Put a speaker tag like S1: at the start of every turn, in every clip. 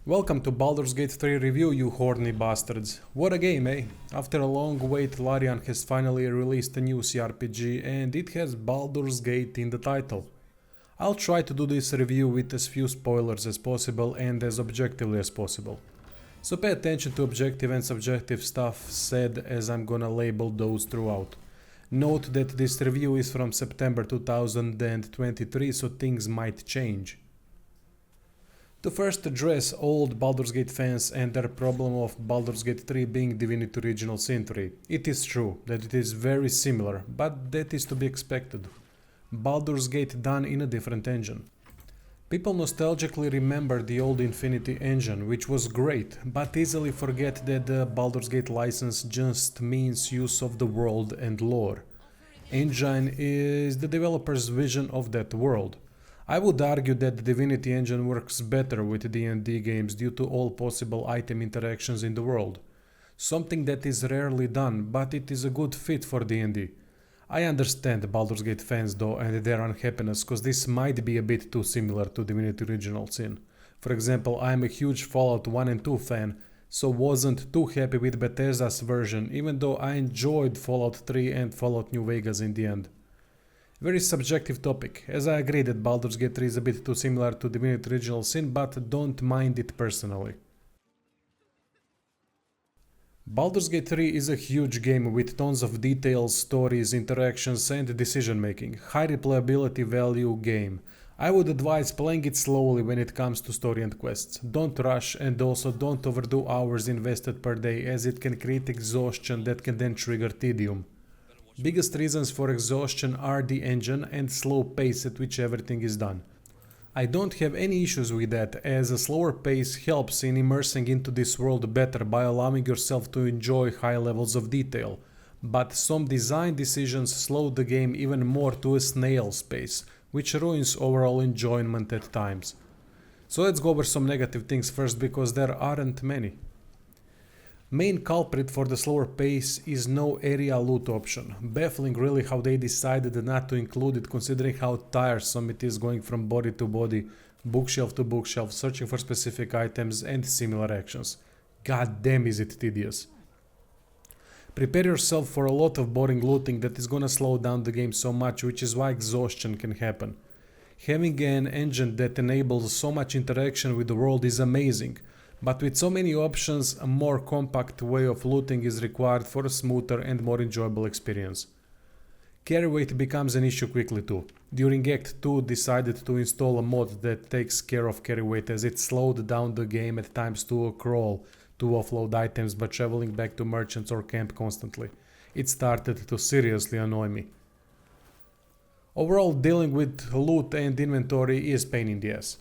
S1: Welcome to Baldur's Gate 3 review, you horny bastards. What a game, eh? After a long wait, Larian has finally released a new CRPG and it has Baldur's Gate in the title. I'll try to do this review with as few spoilers as possible and as objectively as possible. So pay attention to objective and subjective stuff said as I'm gonna label those throughout. Note that this review is from September 2023, so things might change. To first address old Baldur's Gate fans and their problem of Baldur's Gate 3 being Divinity Original Sin 3. It is true that it is very similar, but that is to be expected. Baldur's Gate done in a different engine. People nostalgically remember the old Infinity engine, which was great, but easily forget that the Baldur's Gate license just means use of the world and lore. Engine is the developer's vision of that world. I would argue that the Divinity engine works better with D&D games due to all possible item interactions in the world. Something that is rarely done, but it is a good fit for D&D. I understand Baldur's Gate fans though and their unhappiness, cause this might be a bit too similar to Divinity Original Sin. For example, I am a huge Fallout 1 and 2 fan, so wasn't too happy with Bethesda's version, even though I enjoyed Fallout 3 and Fallout New Vegas in the end. Very subjective topic, as I agree that Baldur's Gate 3 is a bit too similar to Divinity Original Sin, but don't mind it personally. Baldur's Gate 3 is a huge game with tons of details, stories, interactions and decision making. High replayability value game. I would advise playing it slowly when it comes to story and quests. Don't rush and also don't overdo hours invested per day, as it can create exhaustion that can then trigger tedium. Biggest reasons for exhaustion are the engine and slow pace at which everything is done. I don't have any issues with that, as a slower pace helps in immersing into this world better by allowing yourself to enjoy high levels of detail, but some design decisions slow the game even more to a snail's pace, which ruins overall enjoyment at times. So let's go over some negative things first, because there aren't many. Main culprit for the slower pace is no area loot option. Baffling really how they decided not to include it, considering how tiresome it is going from body to body, bookshelf to bookshelf, searching for specific items and similar actions. God damn, is it tedious. Prepare yourself for a lot of boring looting that is gonna slow down the game so much, which is why exhaustion can happen. Having an engine that enables so much interaction with the world is amazing, but with so many options, a more compact way of looting is required for a smoother and more enjoyable experience. Carry weight becomes an issue quickly too. During Act 2 decided to install a mod that takes care of carry weight, as it slowed down the game at times to a crawl to offload items by traveling back to merchants or camp constantly. It started to seriously annoy me. Overall, dealing with loot and inventory is pain in the ass.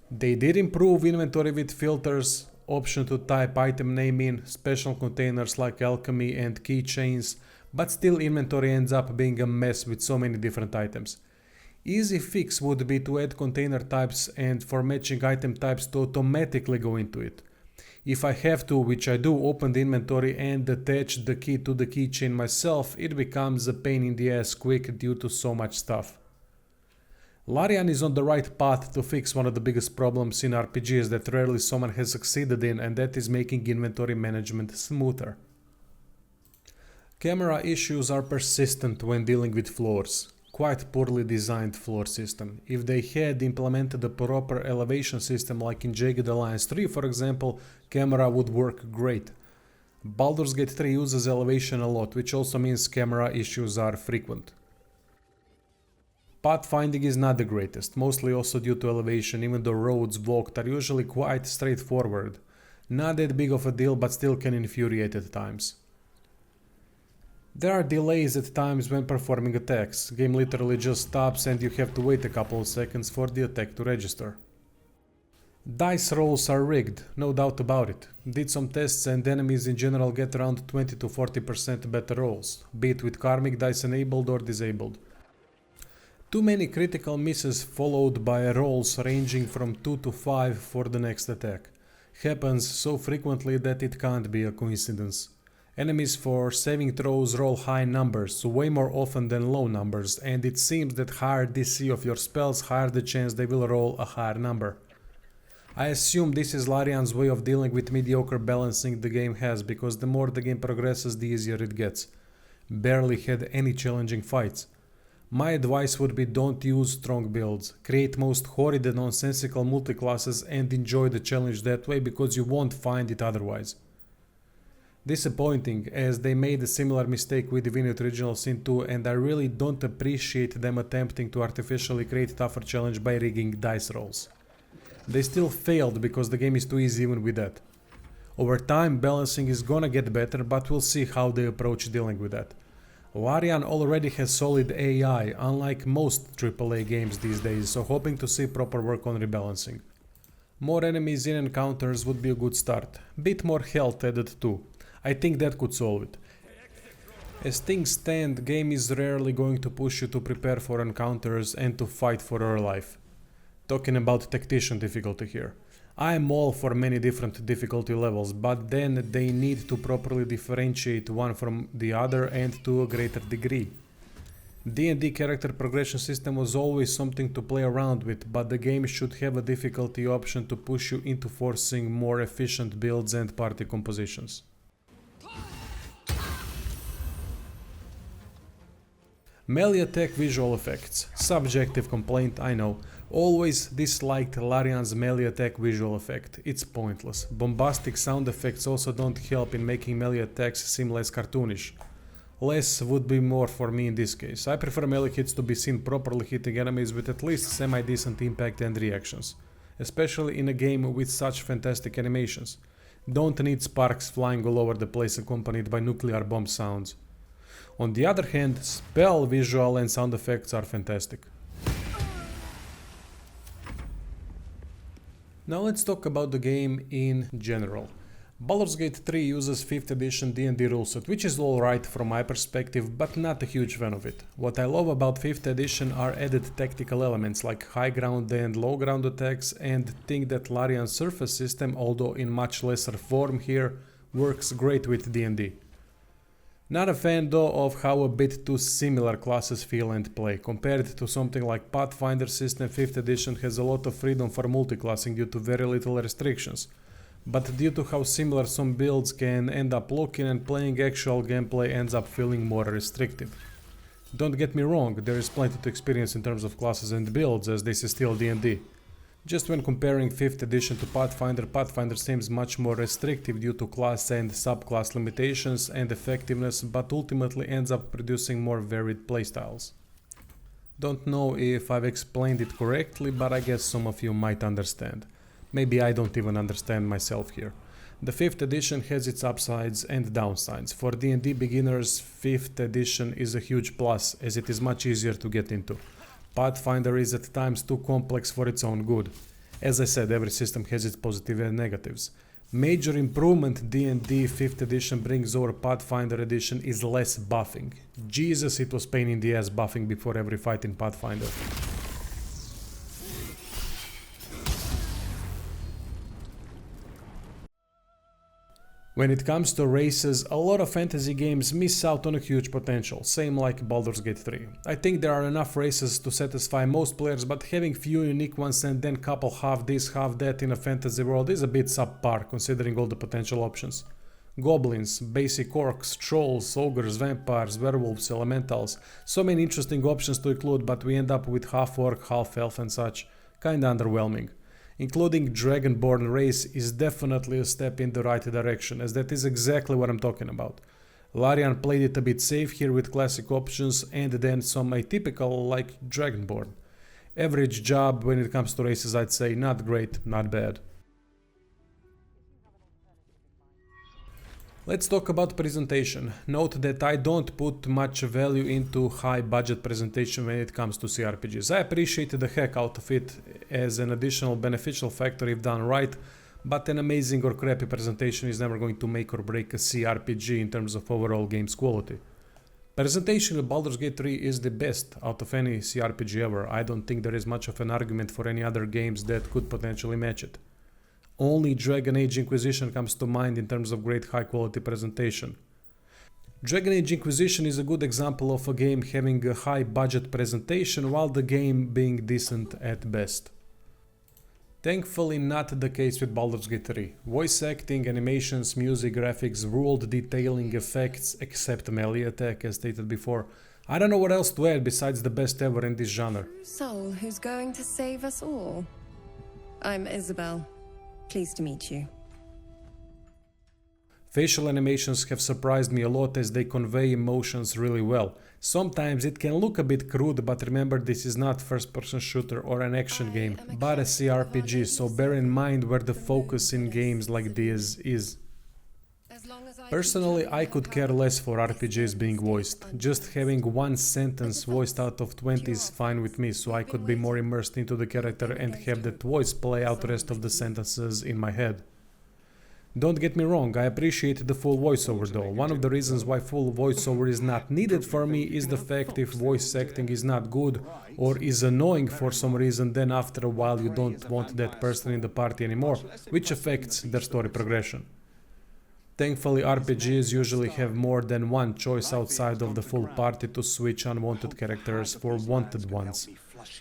S1: They did improve inventory with filters, option to type item name in, special containers like alchemy and keychains, but still inventory ends up being a mess with so many different items. Easy fix would be to add container types and for matching item types to automatically go into it. If I have to, which I do, open the inventory and attach the key to the keychain myself, it becomes a pain in the ass quick due to so much stuff. Larian is on the right path to fix one of the biggest problems in RPGs that rarely someone has succeeded in, and that is making inventory management smoother. Camera issues are persistent when dealing with floors. Quite poorly designed floor system. If they had implemented a proper elevation system like in Jagged Alliance 3 for example, camera would work great. Baldur's Gate 3 uses elevation a lot, which also means camera issues are frequent. Pathfinding is not the greatest, mostly also due to elevation, even though roads walked are usually quite straightforward. Not that big of a deal, but still can infuriate at times. There are delays at times when performing attacks. Game literally just stops and you have to wait a couple of seconds for the attack to register. Dice rolls are rigged, no doubt about it. Did some tests and enemies in general get around 20 to 40% better rolls, be it with karmic dice enabled or disabled. Too many critical misses followed by rolls ranging from 2 to 5 for the next attack. Happens so frequently that it can't be a coincidence. Enemies for saving throws roll high numbers, way more often than low numbers, and it seems that higher DC of your spells, higher the chance they will roll a higher number. I assume this is Larian's way of dealing with mediocre balancing the game has, because the more the game progresses, the easier it gets. Barely had any challenging fights. My advice would be don't use strong builds, create most horrid and nonsensical multiclasses and enjoy the challenge that way, because you won't find it otherwise. Disappointing, as they made a similar mistake with Divinity Original Sin 2, and I really don't appreciate them attempting to artificially create tougher challenge by rigging dice rolls. They still failed because the game is too easy even with that. Over time balancing is gonna get better, but we'll see how they approach dealing with that. Larian already has solid AI, unlike most AAA games these days, so hoping to see proper work on rebalancing. More enemies in encounters would be a good start. Bit more health added too. I think that could solve it. As things stand, game is rarely going to push you to prepare for encounters and to fight for your life. Talking about tactician difficulty here. I am all for many different difficulty levels, but then they need to properly differentiate one from the other and to a greater degree. D&D character progression system was always something to play around with, but the game should have a difficulty option to push you into forcing more efficient builds and party compositions. Melee attack visual effects. Subjective complaint, I know. Always disliked Larian's melee attack visual effect. It's pointless. Bombastic sound effects also don't help in making melee attacks seem less cartoonish. Less would be more for me in this case. I prefer melee hits to be seen properly hitting enemies with at least semi-decent impact and reactions. Especially in a game with such fantastic animations. Don't need sparks flying all over the place accompanied by nuclear bomb sounds. On the other hand, spell visual and sound effects are fantastic. Now let's talk about the game in general. Baldur's Gate 3 uses 5th edition D&D rule set, which is alright from my perspective, but not a huge fan of it. What I love about 5th edition are added tactical elements like high ground and low ground attacks, and think that Larian's surface system, although in much lesser form here, works great with D&D. Not a fan though of how a bit too similar classes feel and play. Compared to something like Pathfinder system, 5th edition has a lot of freedom for multiclassing due to very little restrictions. But due to how similar some builds can end up looking, and playing actual gameplay ends up feeling more restrictive. Don't get me wrong, there is plenty to experience in terms of classes and builds, as this is still D&D. Just when comparing 5th edition to Pathfinder, Pathfinder seems much more restrictive due to class and subclass limitations and effectiveness, but ultimately ends up producing more varied playstyles. Don't know if I've explained it correctly, but I guess some of you might understand. Maybe I don't even understand myself here. The 5th edition has its upsides and downsides. For D&D beginners, 5th edition is a huge plus, as it is much easier to get into. Pathfinder is at times too complex for its own good. As I said, every system has its positives and negatives. Major improvement D&D 5th edition brings over Pathfinder edition is less buffing. Jesus, it was pain in the ass buffing before every fight in Pathfinder. When it comes to races, a lot of fantasy games miss out on a huge potential, same like Baldur's Gate 3. I think there are enough races to satisfy most players, but having few unique ones and then couple half this, half that in a fantasy world is a bit subpar considering all the potential options. Goblins, basic orcs, trolls, ogres, vampires, werewolves, elementals, so many interesting options to include, but we end up with half orc, half elf and such. Kinda underwhelming. Including Dragonborn race is definitely a step in the right direction, as that is exactly what I'm talking about. Larian played it a bit safe here with classic options and then some atypical like Dragonborn. Average job when it comes to races, I'd say not great, not bad. Let's talk about presentation. Note that I don't put much value into high budget presentation when it comes to CRPGs. I appreciate the heck out of it as an additional beneficial factor if done right, but an amazing or crappy presentation is never going to make or break a CRPG in terms of overall game's quality. Presentation in Baldur's Gate 3 is the best out of any CRPG ever. I don't think there is much of an argument for any other games that could potentially match it. Only Dragon Age Inquisition comes to mind in terms of great high quality presentation. Dragon Age Inquisition is a good example of a game having a high budget presentation while the game being decent at best. Thankfully not the case with Baldur's Gate 3. Voice acting, animations, music, graphics, world detailing, effects, except melee attack as stated before. I don't know what else to add besides the best ever in this genre.
S2: Soul who's going to save us all. I'm Isabel. Pleased to meet you.
S1: Facial animations have surprised me a lot as they convey emotions really well. Sometimes it can look a bit crude, but remember this is not first-person shooter or an action game, but a CRPG, so bear in mind where the focus in games like this is. Personally, I could care less for RPGs being voiced. Just having one sentence voiced out of 20 is fine with me, so I could be more immersed into the character and have that voice play out the rest of the sentences in my head. Don't get me wrong, I appreciate the full voiceover though. One of the reasons why full voiceover is not needed for me is the fact if voice acting is not good or is annoying for some reason, then after a while you don't want that person in the party anymore, which affects their story progression. Thankfully, RPGs usually have more than one choice outside of the full party to switch unwanted characters for wanted ones.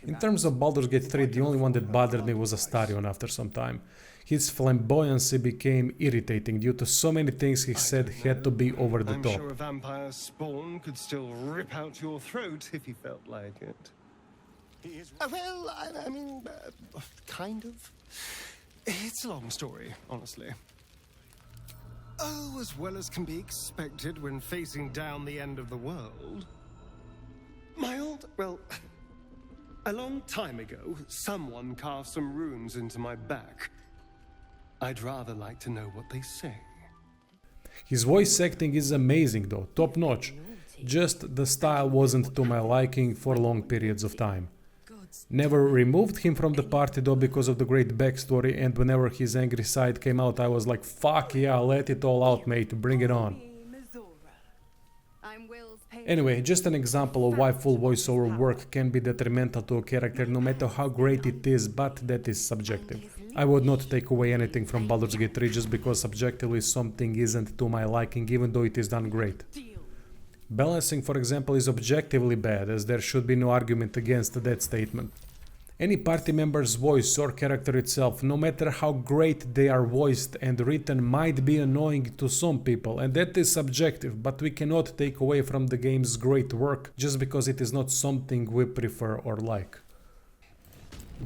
S1: In terms of Baldur's Gate 3, the only one that bothered me was Astarion after some time. His flamboyancy became irritating due to so many things he said had to be over the top.
S3: I'm sure a vampire spawn could still rip out your throat if he felt like it. Well, I mean, kind of. It's a long story, honestly. Oh, as well as can be expected when facing down the end of the world. A long time ago, someone carved some runes into my back. I'd rather like to know what they say.
S1: His voice acting is amazing though, top notch. Just the style wasn't to my liking for long periods of time. Never removed him from the party though because of the great backstory, and whenever his angry side came out I was like, fuck yeah, let it all out mate, bring it on. Anyway, just an example of why full voiceover work can be detrimental to a character no matter how great it is, but that is subjective. I would not take away anything from Baldur's Gate 3 just because subjectively something isn't to my liking even though it is done great. Balancing, for example, is objectively bad, as there should be no argument against that statement. Any party member's voice or character itself, no matter how great they are voiced and written, might be annoying to some people, and that is subjective, but we cannot take away from the game's great work just because it is not something we prefer or like.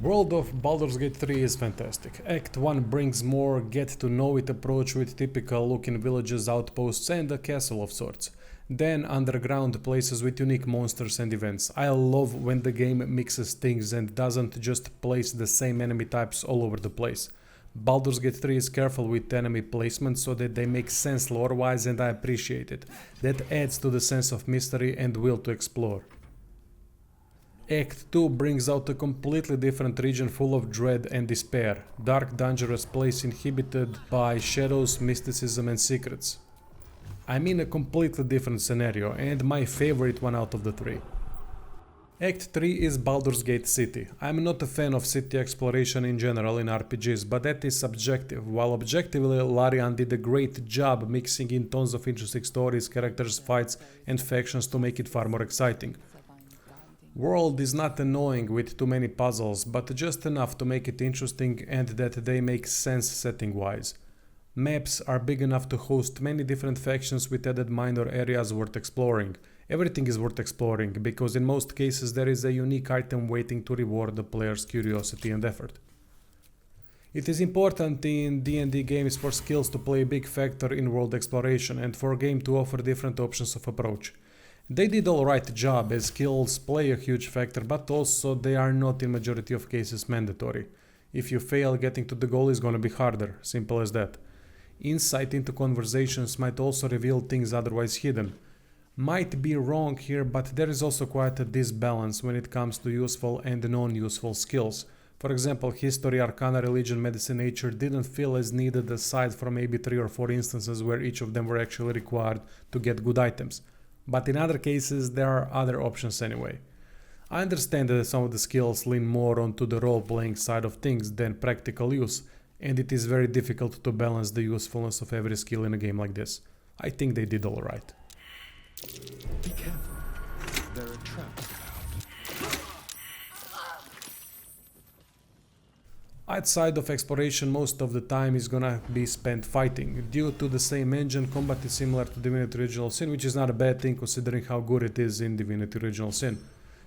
S1: World of Baldur's Gate 3 is fantastic. Act 1 brings more get-to-know-it approach with typical looking villages, outposts and a castle of sorts. Then underground places with unique monsters and events. I love when the game mixes things and doesn't just place the same enemy types all over the place. Baldur's Gate 3 is careful with enemy placement so that they make sense lore-wise, and I appreciate it. That adds to the sense of mystery and will to explore. Act 2 brings out a completely different region full of dread and despair. Dark, dangerous place inhabited by shadows, mysticism and secrets. I mean a completely different scenario, and my favorite one out of the three. Act 3 is Baldur's Gate City. I'm not a fan of city exploration in general in RPGs, but that is subjective, while objectively Larian did a great job mixing in tons of interesting stories, characters, fights and factions to make it far more exciting. World is not annoying with too many puzzles, but just enough to make it interesting and that they make sense setting-wise. Maps are big enough to host many different factions with added minor areas worth exploring. Everything is worth exploring, because in most cases there is a unique item waiting to reward the player's curiosity and effort. It is important in D&D games for skills to play a big factor in world exploration and for a game to offer different options of approach. They did alright job as skills play a huge factor, but also they are not in majority of cases mandatory. If you fail, getting to the goal is gonna be harder, simple as that. Insight into conversations might also reveal things otherwise hidden. Might be wrong here, but there is also quite a disbalance when it comes to useful and non-useful skills. For example, history, arcana, religion, medicine, nature didn't feel as needed aside from maybe 3 or 4 instances where each of them were actually required to get good items. But in other cases there are other options anyway. I understand that some of the skills lean more onto the role-playing side of things than practical use, and it is very difficult to balance the usefulness of every skill in a game like this. I think they did alright.
S3: Be careful. There are traps
S1: Outside of exploration, most of the time is gonna be spent fighting. Due to the same engine, combat is similar to Divinity Original Sin, which is not a bad thing considering how good it is in Divinity Original Sin.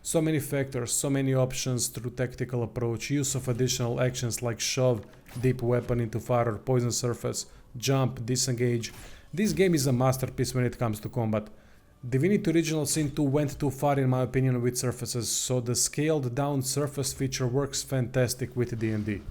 S1: So many factors, so many options through tactical approach, use of additional actions like shove, deep weapon into fire or poison surface, jump, disengage. This game is a masterpiece when it comes to combat. Divinity Original Sin 2 went too far in my opinion with surfaces, so the scaled down surface feature works fantastic with D&D.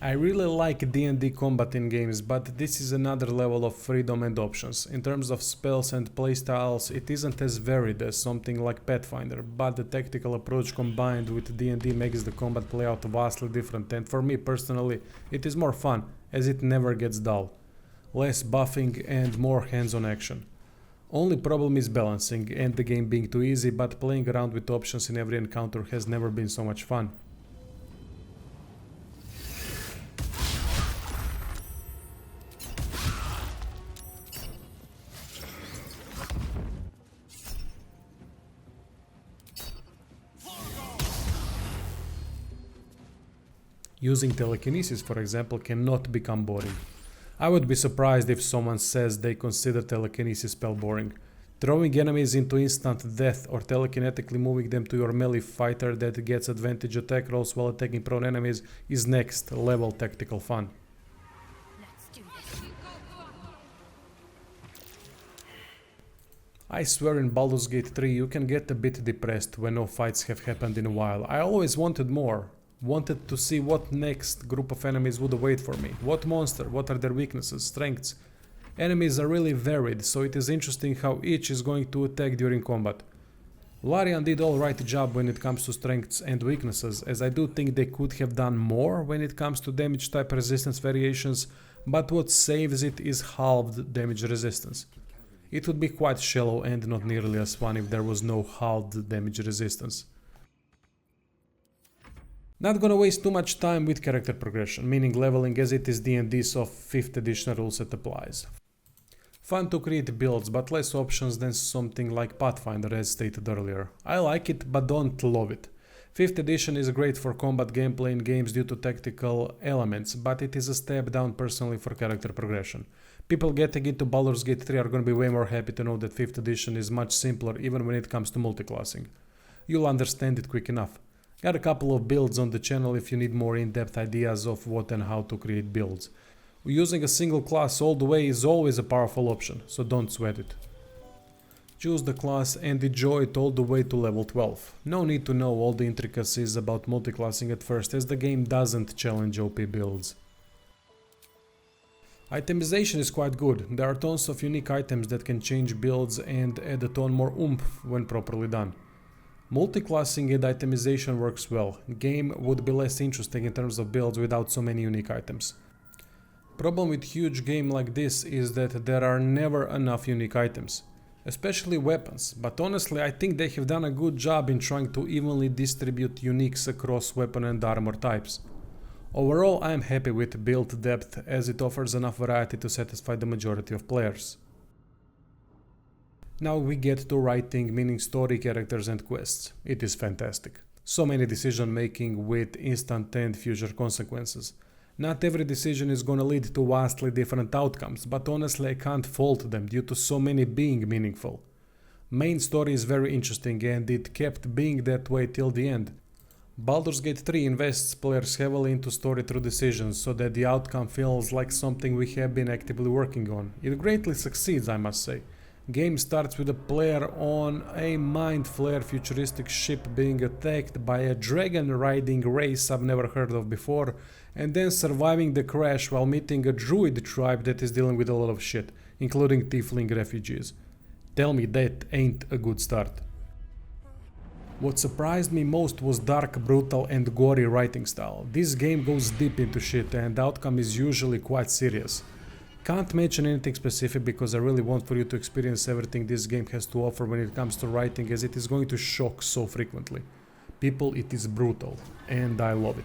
S1: I really like D&D combat in games, but this is another level of freedom and options. In terms of spells and playstyles, it isn't as varied as something like Pathfinder, but the tactical approach combined with D&D makes the combat play out vastly different, and for me personally, it is more fun, as it never gets dull. Less buffing and more hands-on action. Only problem is balancing and the game being too easy, but playing around with options in every encounter has never been so much fun. Using telekinesis, for example, cannot become boring. I would be surprised if someone says they consider telekinesis spell boring. Throwing enemies into instant death or telekinetically moving them to your melee fighter that gets advantage attack rolls while attacking prone enemies is next level tactical fun. I swear in Baldur's Gate 3 you can get a bit depressed when no fights have happened in a while. I always wanted more. Wanted to see what next group of enemies would await for me. What monster, what are their weaknesses, strengths. Enemies are really varied, so it is interesting how each is going to attack during combat. Larian did alright job when it comes to strengths and weaknesses, as I do think they could have done more when it comes to damage type resistance variations, but what saves it is halved damage resistance. It would be quite shallow and not nearly as fun if there was no halved damage resistance. Not gonna waste too much time with character progression, meaning leveling, as it is D&D's of 5th edition rules that applies. Fun to create builds, but less options than something like Pathfinder as stated earlier. I like it, but don't love it. 5th edition is great for combat gameplay in games due to tactical elements, but it is a step down personally for character progression. People getting into Baldur's Gate 3 are gonna be way more happy to know that 5th edition is much simpler even when it comes to multiclassing. You'll understand it quick enough. Got a couple of builds on the channel if you need more in-depth ideas of what and how to create builds. Using a single class all the way is always a powerful option, so don't sweat it. Choose the class and enjoy it all the way to level 12. No need to know all the intricacies about multiclassing at first, as the game doesn't challenge OP builds. Itemization is quite good. There are tons of unique items that can change builds and add a ton more oomph when properly done. Multiclassing and itemization works well. Game would be less interesting in terms of builds without so many unique items. Problem with huge game like this is that there are never enough unique items, especially weapons, but honestly I think they have done a good job in trying to evenly distribute uniques across weapon and armor types. Overall I am happy with build depth, as it offers enough variety to satisfy the majority of players. Now we get to writing, meaning story, characters and quests. It is fantastic. So many decision making with instant and future consequences. Not every decision is gonna lead to vastly different outcomes, but honestly I can't fault them due to so many being meaningful. Main story is very interesting and it kept being that way till the end. Baldur's Gate 3 invests players heavily into story through decisions so that the outcome feels like something we have been actively working on. It greatly succeeds, I must say. Game starts with a player on a mind flare futuristic ship being attacked by a dragon riding race I've never heard of before, and then surviving the crash while meeting a druid tribe that is dealing with a lot of shit, including tiefling refugees. Tell me that ain't a good start. What surprised me most was dark, brutal and gory writing style. This game goes deep into shit and the outcome is usually quite serious. Can't mention anything specific because I really want for you to experience everything this game has to offer when it comes to writing, as it is going to shock so frequently. People, it is brutal, and I love it.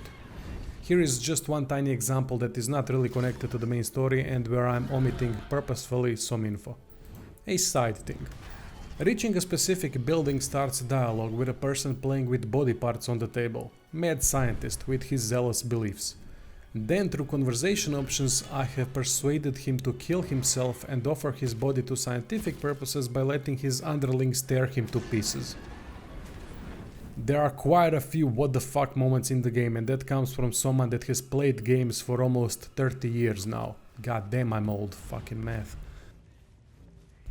S1: Here is just one tiny example that is not really connected to the main story and where I'm omitting purposefully some info. A side thing. Reaching a specific building starts dialogue with a person playing with body parts on the table, mad scientist with his zealous beliefs. Then through conversation options I have persuaded him to kill himself and offer his body to scientific purposes by letting his underlings tear him to pieces. There are quite a few what the fuck moments in the game, and that comes from someone that has played games for almost 30 years now. God damn, I'm old, fucking math.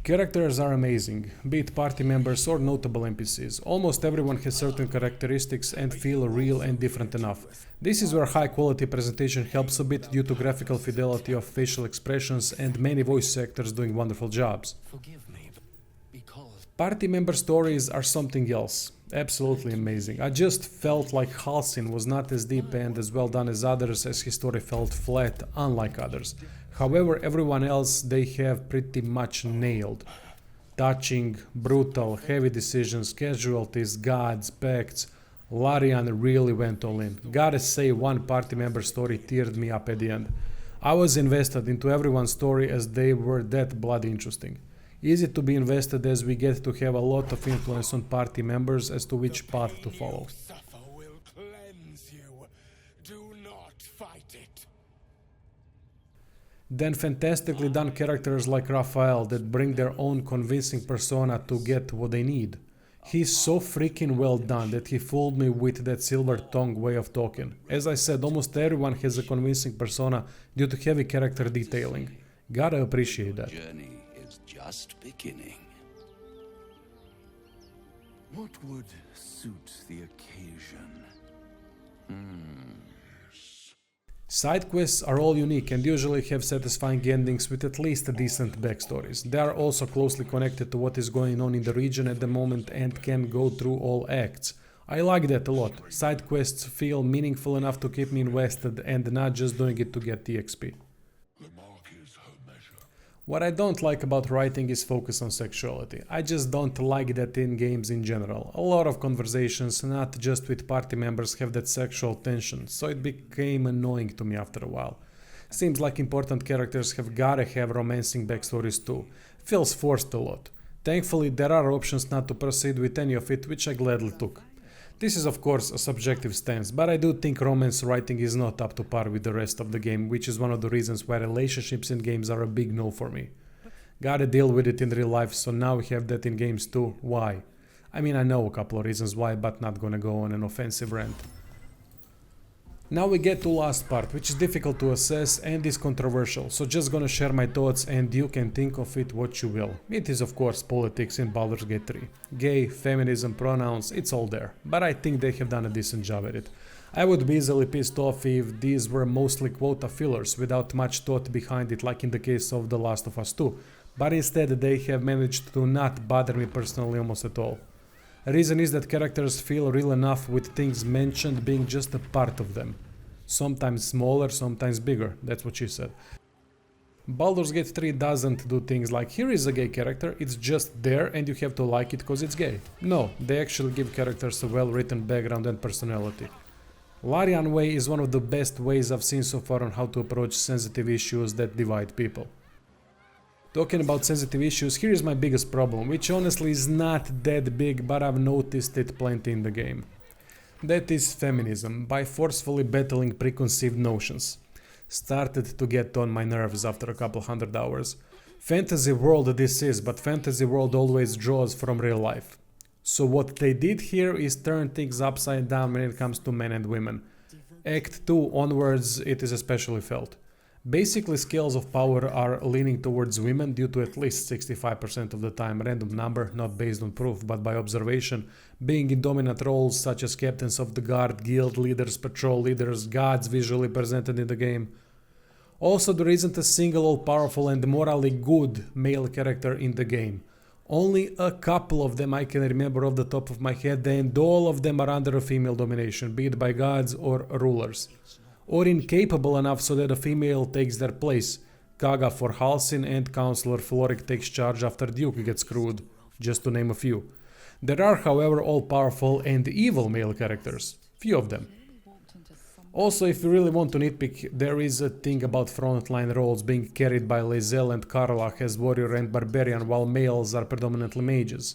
S1: Characters are amazing, be it party members or notable NPCs. Almost everyone has certain characteristics and feel real and different enough. This is where high quality presentation helps a bit due to graphical fidelity of facial expressions and many voice actors doing wonderful jobs. Party member stories are something else. Absolutely amazing. I just felt like Halcyon was not as deep and as well done as others, as his story felt flat, unlike others. However, everyone else they have pretty much nailed. Touching, brutal, heavy decisions, casualties, gods, pacts. Larian really went all in. Gotta say, one party member story teared me up at the end. I was invested into everyone's story as they were that bloody interesting. Easy to be invested as we get to have a lot of influence on party members as to which path to follow. Then fantastically done characters like Raphael that bring their own convincing persona to get what they need. He's so freaking well done that he fooled me with that silver tongue way of talking. As I said, almost everyone has a convincing persona due to heavy character detailing. Gotta appreciate that.
S4: Journey is just beginning.
S5: What would suit the occasion?
S1: Side quests are all unique and usually have satisfying endings with at least decent backstories. They are also closely connected to what is going on in the region at the moment and can go through all acts. I like that a lot. Side quests feel meaningful enough to keep me invested and not just doing it to get the XP. What I don't like about writing is focus on sexuality. I just don't like that in games in general. A lot of conversations, not just with party members, have that sexual tension, so it became annoying to me after a while. Seems like important characters have gotta have romancing backstories too. Feels forced a lot. Thankfully there are options not to proceed with any of it, which I gladly took. This is of course a subjective stance, but I do think romance writing is not up to par with the rest of the game, which is one of the reasons why relationships in games are a big no for me. Gotta deal with it in real life, so now we have that in games too. Why? I mean, I know a couple of reasons why, but not gonna go on an offensive rant. Now we get to last part, which is difficult to assess and is controversial, so just gonna share my thoughts and you can think of it what you will. It is of course politics in Baldur's Gate 3. Gay, feminism, pronouns, it's all there, but I think they have done a decent job at it. I would be easily pissed off if these were mostly quota fillers without much thought behind it, like in the case of The Last of Us 2, but instead they have managed to not bother me personally almost at all. The reason is that characters feel real enough with things mentioned being just a part of them. Sometimes smaller, sometimes bigger, that's what she said. Baldur's Gate 3 doesn't do things like here is a gay character, it's just there and you have to like it cause it's gay. No, they actually give characters a well-written background and personality. Larian Way is one of the best ways I've seen so far on how to approach sensitive issues that divide people. Talking about sensitive issues, here is my biggest problem, which honestly is not that big, but I've noticed it plenty in the game. That is feminism, by forcefully battling preconceived notions. Started to get on my nerves after a couple hundred hours. Fantasy world this is, but fantasy world always draws from real life. So what they did here is turn things upside down when it comes to men and women. Act 2 onwards it is especially felt. Basically scales of power are leaning towards women due to at least 65% of the time random number, not based on proof but by observation, being in dominant roles such as captains of the guard, guild leaders, patrol leaders, gods visually presented in the game. Also there isn't a single all-powerful and morally good male character in the game. Only a couple of them I can remember off the top of my head, and all of them are under a female domination, be it by gods or rulers. Or incapable enough so that a female takes their place. Kaga for Halcyon and Counselor Floric takes charge after Duke gets screwed, just to name a few. There are however all-powerful and evil male characters, few of them. Also, if you really want to nitpick, there is a thing about frontline roles being carried by Lae'zel and Karlach as warrior and barbarian, while males are predominantly mages.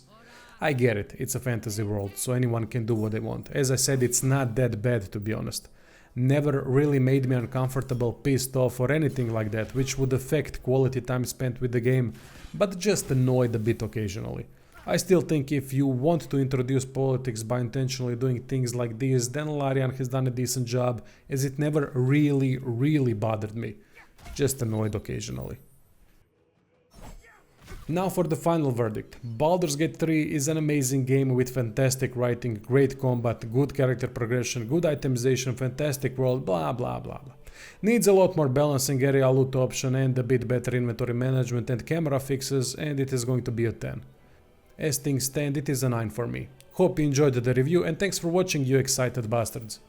S1: I get it, it's a fantasy world, so anyone can do what they want. As I said, it's not that bad, to be honest. Never really made me uncomfortable, pissed off or anything like that, which would affect quality time spent with the game, but just annoyed a bit occasionally. I still think if you want to introduce politics by intentionally doing things like this, then Larian has done a decent job, as it never really bothered me. Just annoyed occasionally. Now for the final verdict. Baldur's Gate 3 is an amazing game with fantastic writing, great combat, good character progression, good itemization, fantastic world, blah blah blah blah. Needs a lot more balancing, area loot option and a bit better inventory management and camera fixes, and it is going to be a 10. As things stand, it is a 9 for me. Hope you enjoyed the review and thanks for watching, you excited bastards.